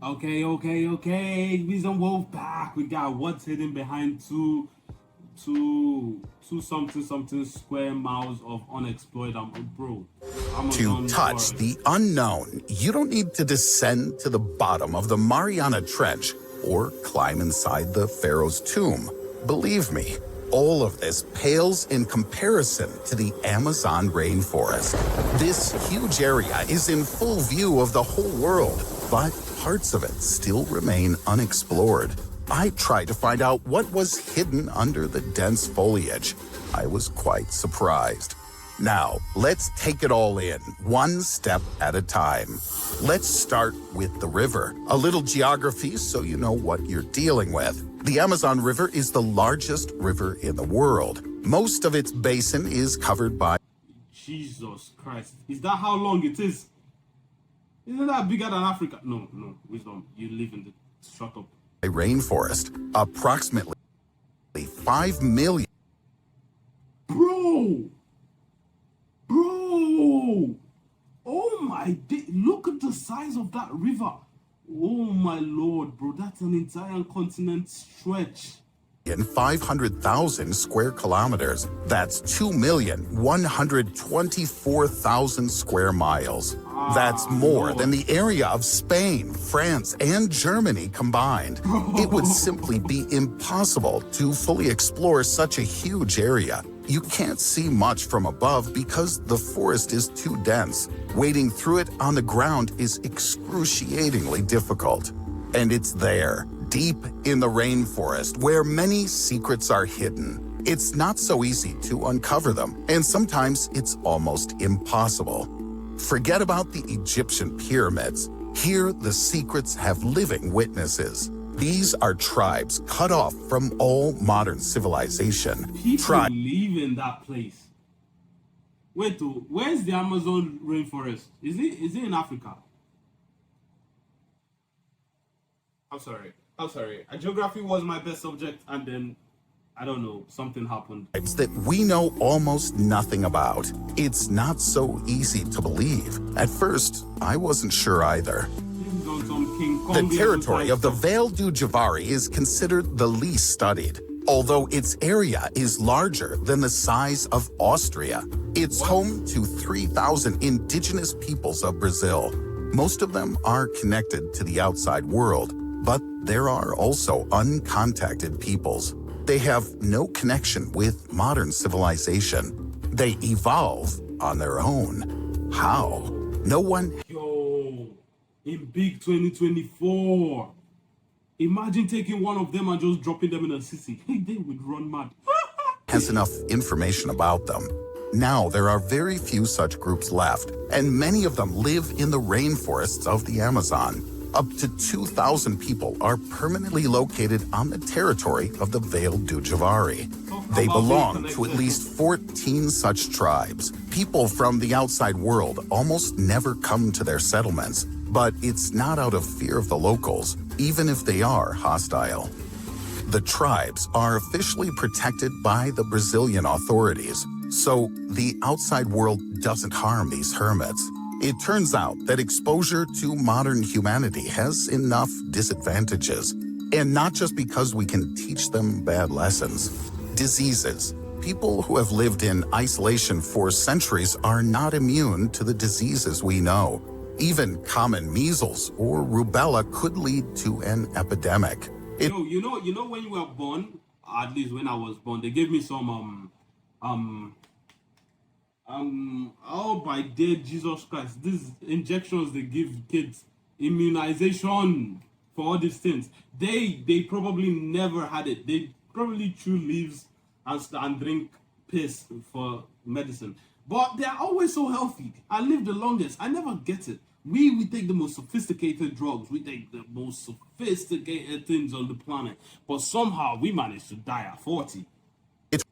Okay. WisdomWolf back. We got what's hidden behind two something square miles of unexplored. Bro. To touch the unknown, you don't need to descend to the bottom of the Mariana Trench or climb inside the Pharaoh's tomb. Believe me, all of this pales in comparison to the Amazon rainforest. This huge area is in full view of the whole world, but parts of it still remain unexplored. I tried to find out what was hidden under the dense foliage. I was quite surprised. Now, let's take it all in, one step at a time. Let's start with the river. A little geography so you know what you're dealing with. The Amazon River is the largest river in the world. Most of its basin is covered by... Jesus Christ. Is that how long it is? Isn't that bigger than Africa? No, Wisdom. You live in the... Shut up. Rainforest, approximately 5 million. Bro! Oh my look at the size of that river. Oh my lord, bro, that's an entire continent stretch. In 500,000 square kilometers. That's 2,124,000 square miles. That's more than the area of Spain, France, and Germany combined. It would simply be impossible to fully explore such a huge area. You can't see much from above because the forest is too dense. Wading through it on the ground is excruciatingly difficult. And it's there, deep in the rainforest, where many secrets are hidden. It's not so easy to uncover them, and sometimes it's almost impossible. Forget about the Egyptian pyramids. Here, the secrets have living witnesses. These are tribes cut off from all modern civilization. People live in that place. Wait, where's the Amazon rainforest? Is it in Africa? I'm sorry. Geography was my best subject, and then I don't know, something happened. That we know almost nothing about. It's not so easy to believe. At first, I wasn't sure either. The territory of the Vale du Javari is considered the least studied, although its area is larger than the size of Austria. It's home to 3,000 indigenous peoples of Brazil. Most of them are connected to the outside world, but there are also uncontacted peoples. They have no connection with modern civilization. They evolve on their own. How? No one... In big 2024, imagine taking one of them and just dropping them in a city. They would run mad. has enough information about them. Now there are very few such groups left, and many of them live in the rainforests of the Amazon. Up to 2,000 people are permanently located on the territory of the Vale du Javari. They belong to at least 14 such tribes. People from the outside world almost never come to their settlements, but it's not out of fear of the locals, even if they are hostile. The tribes are officially protected by the Brazilian authorities, so the outside world doesn't harm these hermits. It turns out that exposure to modern humanity has enough disadvantages, and not just because we can teach them bad lessons. Diseases. People who have lived in isolation for centuries are not immune to the diseases we know. Even common measles or rubella could lead to an epidemic. You know when you were born, at least when I was born, they gave me some oh my dear Jesus Christ, these injections they give kids, immunization for all these things. They probably never had it. They probably chew leaves and drink piss for medicine. But they're always so healthy. I live the longest. I never get it. We take the most sophisticated drugs. We take the most sophisticated things on the planet. But somehow we manage to die at 40. It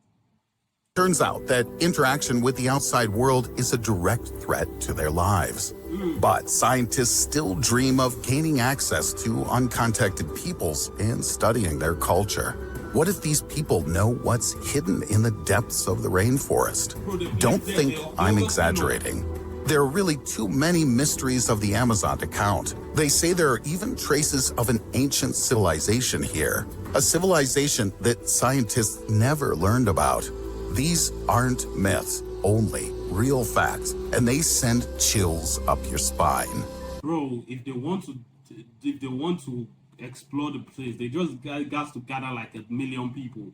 turns out that interaction with the outside world is a direct threat to their lives. But scientists still dream of gaining access to uncontacted peoples and studying their culture. What if these people know what's hidden in the depths of the rainforest? Don't think I'm exaggerating. There are really too many mysteries of the Amazon to count. They say there are even traces of an ancient civilization here, a civilization that scientists never learned about. These aren't myths, only real facts, and they send chills up your spine. Bro, if they want to explore the place, they just got to gather like 1 million people.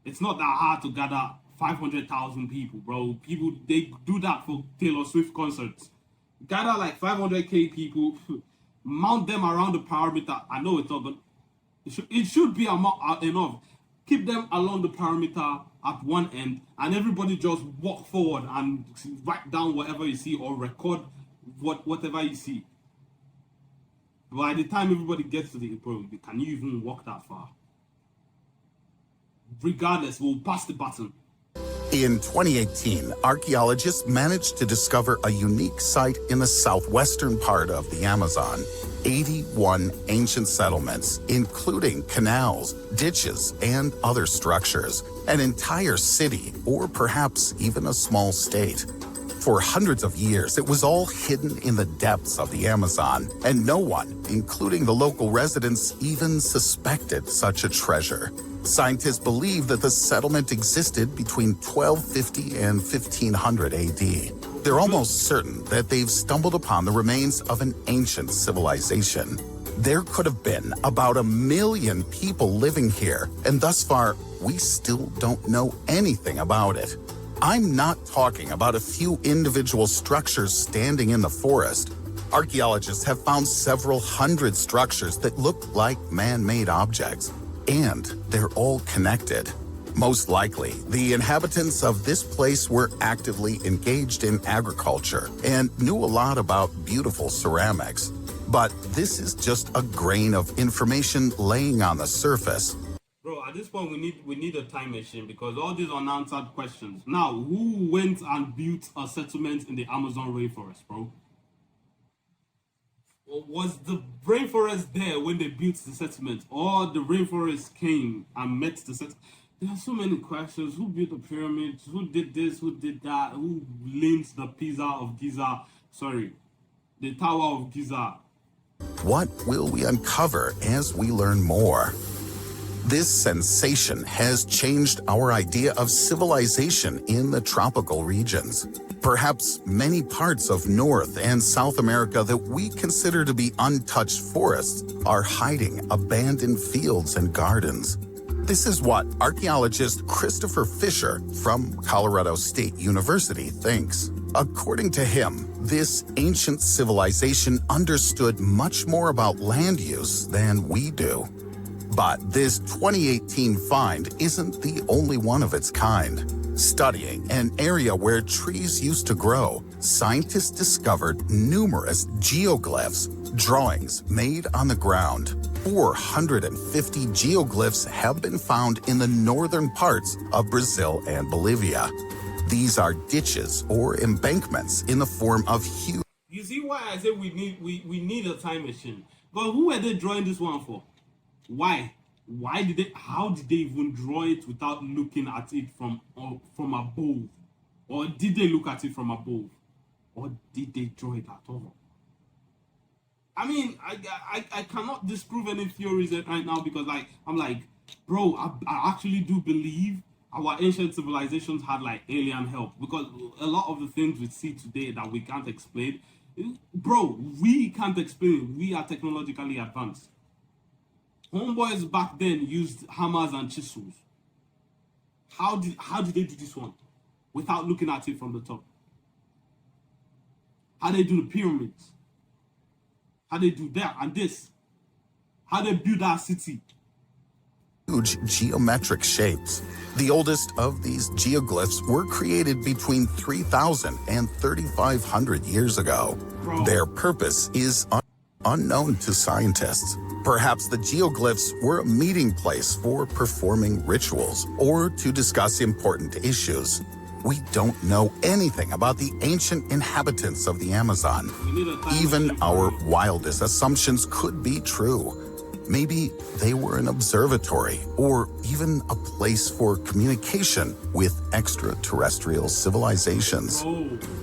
It's not that hard to gather 500,000 people, bro. People, they do that for Taylor Swift concerts. Gather like 500k people, mount them around the perimeter. I know it's not, but it should be enough. Keep them along the perimeter at one end, and everybody just walk forward and write down whatever you see or record whatever you see. By the time everybody gets to the bro, can you even walk that far? Regardless, we'll pass the baton. In 2018, archaeologists managed to discover a unique site in the southwestern part of the Amazon. 81 ancient settlements, including canals, ditches, and other structures. An entire city, or perhaps even a small state. For hundreds of years, it was all hidden in the depths of the Amazon, and no one, including the local residents, even suspected such a treasure. Scientists believe that the settlement existed between 1250 and 1500 AD. They're almost certain that they've stumbled upon the remains of an ancient civilization. There could have been about 1 million people living here, and thus far, we still don't know anything about it. I'm not talking about a few individual structures standing in the forest. Archaeologists have found several hundred structures that look like man-made objects, and they're all connected. Most likely, the inhabitants of this place were actively engaged in agriculture and knew a lot about beautiful ceramics. But this is just a grain of information laying on the surface. Bro, at this point, we need a time machine because all these unanswered questions. Now, who went and built a settlement in the Amazon rainforest, bro? Or was the rainforest there when they built the settlement, or the rainforest came and met the settlement? There are so many questions. Who built the pyramids? Who did this? Who did that? Who linked the the Tower of Giza? What will we uncover as we learn more? This sensation has changed our idea of civilization in the tropical regions. Perhaps many parts of North and South America that we consider to be untouched forests are hiding abandoned fields and gardens. This is what archaeologist Christopher Fisher from Colorado State University thinks. According to him, this ancient civilization understood much more about land use than we do. But this 2018 find isn't the only one of its kind. Studying an area where trees used to grow, scientists discovered numerous geoglyphs, drawings made on the ground. 450 geoglyphs have been found in the northern parts of Brazil and Bolivia. These are ditches or embankments in the form of huge... You see why I say we need a time machine? But who are they drawing this one for? Why? How did they even draw it without looking at it from above? Or did they look at it from above? Or did they draw it at all? I mean, I cannot disprove any theories right now because I'm like, bro, I actually do believe our ancient civilizations had like alien help, because a lot of the things we see today that we can't explain, bro, we can't explain. We are technologically advanced. Homeboys back then used hammers and chisels. How did they do this one without looking at it from the top? How they do the pyramids? How they do that and this? How they build our city? Huge geometric shapes. The oldest of these geoglyphs were created between 3,000 and 3,500 years ago. Bro. Their purpose is unknown to scientists. Perhaps the geoglyphs were a meeting place for performing rituals or to discuss important issues. We don't know anything about the ancient inhabitants of the Amazon. Even our wildest assumptions could be true. Maybe they were an observatory or even a place for communication with extraterrestrial civilizations.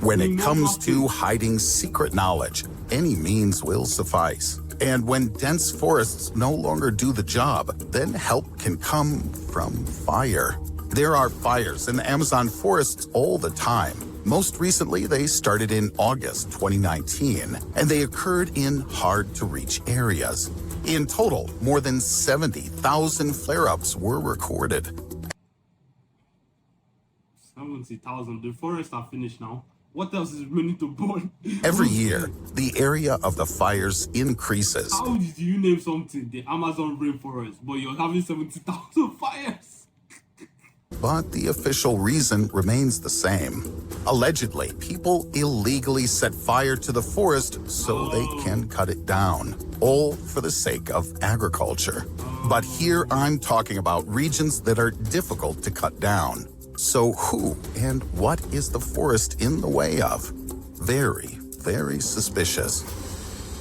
When it comes to hiding secret knowledge, any means will suffice. And when dense forests no longer do the job, then help can come from fire. There are fires in the Amazon forests all the time. Most recently, they started in August 2019, and they occurred in hard-to-reach areas. In total, more than 70,000 flare-ups were recorded. 70,000. The forests are finished now. What else is remaining to burn? Every year, the area of the fires increases. How did you name something the Amazon rainforest, but you're having 70,000 fires? But the official reason remains the same. Allegedly, people illegally set fire to the forest so they can cut it down, all for the sake of agriculture. But here I'm talking about regions that are difficult to cut down. So who and what is the forest in the way of? Very, very suspicious.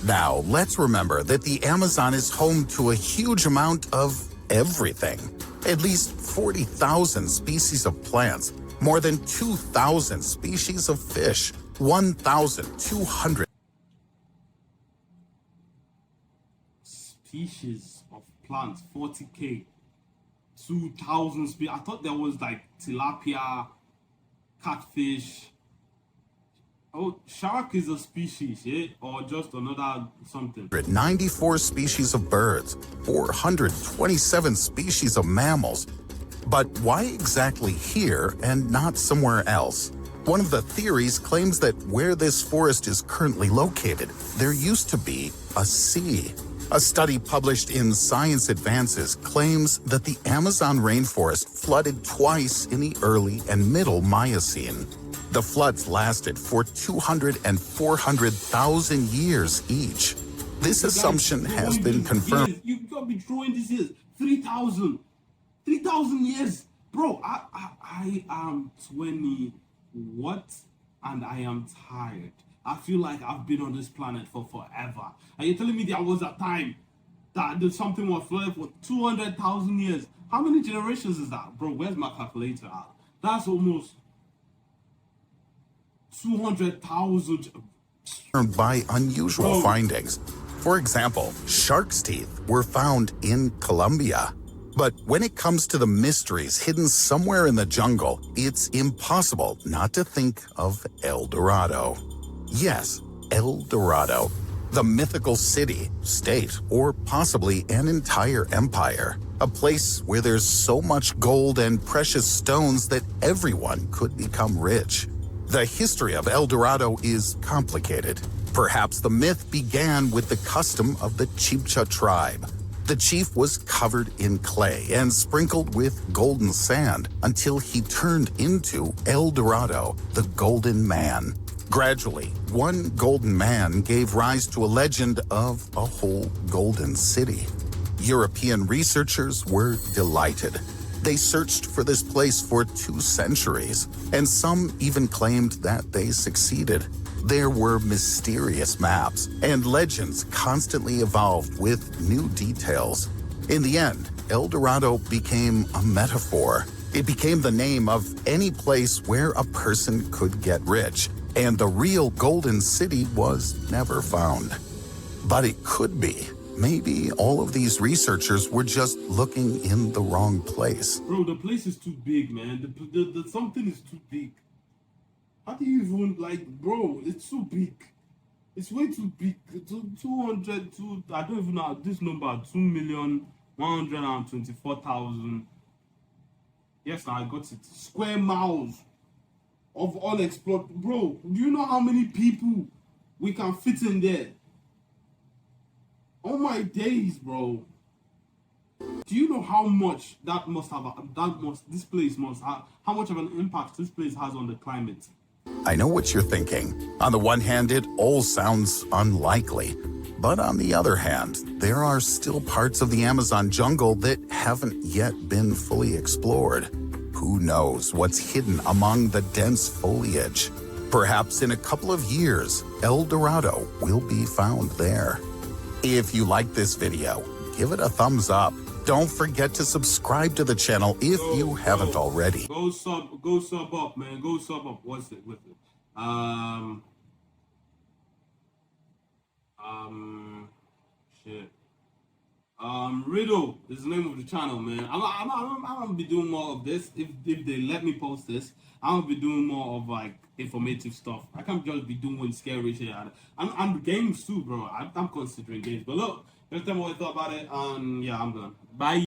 Now, let's remember that the Amazon is home to a huge amount of everything. At least 40,000 species of plants, more than 2,000 species of fish, 1,200 species of plants, 40k, 2,000 species. I thought there was like tilapia, catfish. Oh, shark is a species, yeah? Or just another something. 94 species of birds, 427 species of mammals. But why exactly here and not somewhere else? One of the theories claims that where this forest is currently located, there used to be a sea. A study published in Science Advances claims that the Amazon rainforest flooded twice in the early and middle Miocene. The floods lasted for 200 and 400,000 years each. This assumption has been confirmed. You gotta be throwing these years. 3,000 years. Bro, I am 20. What? And I am tired. I feel like I've been on this planet for forever. And you're telling me there was a time that something was flooded for 200,000 years. How many generations is that? Bro, where's my calculator at? That's almost 200,000. By unusual findings. For example, shark's teeth were found in Colombia. But when it comes to the mysteries hidden somewhere in the jungle, it's impossible not to think of El Dorado. Yes, El Dorado, the mythical city, state, or possibly an entire empire. A place where there's so much gold and precious stones that everyone could become rich. The history of El Dorado is complicated. Perhaps the myth began with the custom of the Chibcha tribe. The chief was covered in clay and sprinkled with golden sand until he turned into El Dorado, the Golden Man. Gradually, one golden man gave rise to a legend of a whole golden city. European researchers were delighted. They searched for this place for 2 centuries, and some even claimed that they succeeded. There were mysterious maps, and legends constantly evolved with new details. In the end, El Dorado became a metaphor. It became the name of any place where a person could get rich, and the real Golden City was never found. But it could be. Maybe all of these researchers were just looking in the wrong place. Bro, the place is too big, man. The something is too big. How do you even, like, bro, it's too big. It's way too big. 200, I don't even know this number, 2,124,000. Yes, I got it. Square miles of unexplored. Bro, do you know how many people we can fit in there? Oh my days, bro. Do you know how much this place must have, how much of an impact this place has on the climate? I know what you're thinking. On the one hand, it all sounds unlikely. But on the other hand, there are still parts of the Amazon jungle that haven't yet been fully explored. Who knows what's hidden among the dense foliage? Perhaps in a couple of years, El Dorado will be found there. If you like this video, give it a thumbs up. Don't forget to subscribe to the channel if you haven't already. Go sub up, man. Go sub up. What's it with it? Shit. Riddle is the name of the channel, man. I'm gonna be doing more of this if they let me post this. I'm gonna be doing more of like informative stuff. I can't just be doing scary shit. I'm games too, bro. I'm considering games. But look, just tell me what I thought about it. Yeah, I'm done. Bye.